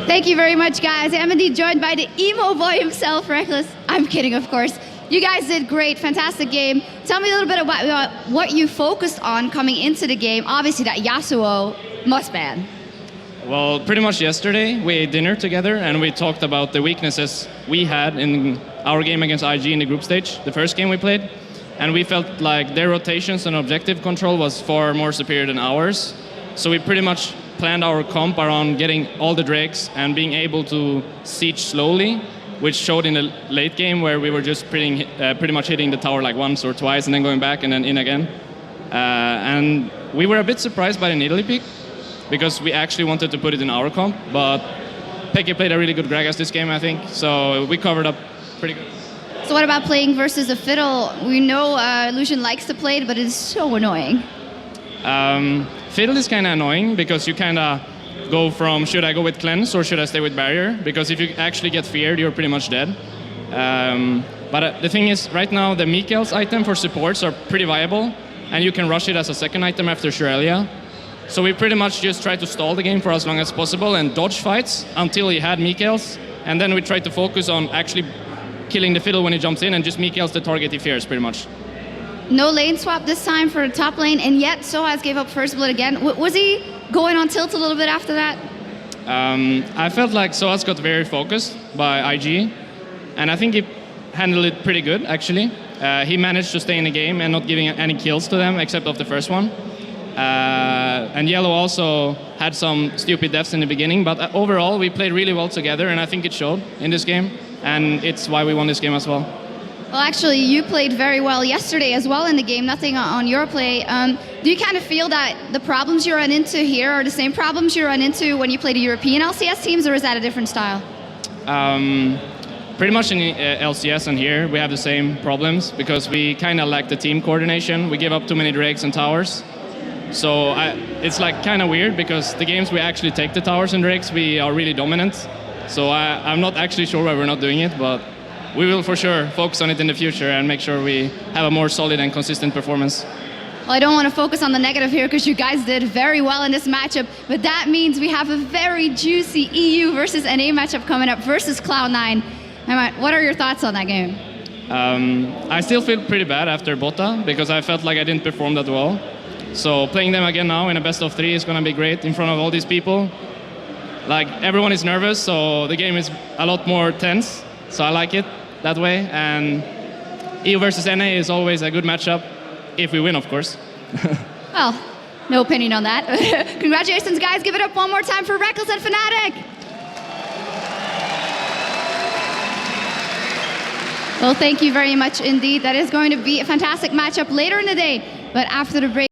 Thank you very much, guys. I'm indeed joined by the emo boy himself, Reckless. I'm kidding, of course. You guys did great, fantastic game. Tell me a little bit about what you focused on coming into the game. Obviously, that Yasuo must ban. Well, pretty much yesterday, we ate dinner together and we talked about the weaknesses we had in our game against IG in the group stage, the first game we played. And we felt like their rotations and objective control was far more superior than ours. So we pretty much planned our comp around getting all the drakes and being able to siege slowly, which showed in the late game where we were just pretty much hitting the tower like once or twice and then going back and then in again. And we were a bit surprised by the Nidalee pick because we actually wanted to put it in our comp, but Peke played a really good Gragas this game, I think, so we covered up pretty good. So what about playing versus a Fiddle? We know Lucian likes to play it, but it is so annoying. Fiddle is kind of annoying because you kind of go from should I go with Cleanse or should I stay with Barrier? Because if you actually get feared, you're pretty much dead. But the thing is, right now the Mikael's item for supports are pretty viable, and you can rush it as a second item after Shrelia. So we pretty much just try to stall the game for as long as possible and dodge fights until he had Mikael's, and then we try to focus on actually killing the Fiddle when he jumps in, and just Mikael's the target he fears pretty much. No lane swap this time for the top lane, and yet Soaz gave up first blood again. Was he going on tilt a little bit after that? I felt like Soaz got very focused by IG, and I think he handled it pretty good, actually. He managed to stay in the game and not giving any kills to them except of the first one. And Yellow also had some stupid deaths in the beginning, but overall we played really well together, and I think it showed in this game, and it's why we won this game as well. Well, actually, you played very well yesterday as well in the game, nothing on your play. Do you kind of feel that the problems you run into here are the same problems you run into when you play the European LCS teams, or is that a different style? Pretty much in LCS and here, we have the same problems because we kind of lack the team coordination. We give up too many drakes and towers. So it's like kind of weird because the games we actually take the towers and drakes, we are really dominant. So I'm not actually sure why we're not doing it, but we will for sure focus on it in the future and make sure we have a more solid and consistent performance. Well, I don't want to focus on the negative here because you guys did very well in this matchup, but that means we have a very juicy EU versus NA matchup coming up versus Cloud9. What are your thoughts on that game? I still feel pretty bad after Botta because I felt like I didn't perform that well. So playing them again now in a best of 3 is going to be great in front of all these people. Like, everyone is nervous, so the game is a lot more tense, so I like it that way. And EU versus NA is always a good matchup, if we win, of course. Well, no opinion on that. Congratulations, guys. Give it up one more time for Reckless and Fnatic. Well, thank you very much indeed. That is going to be a fantastic matchup later in the day, but after the break.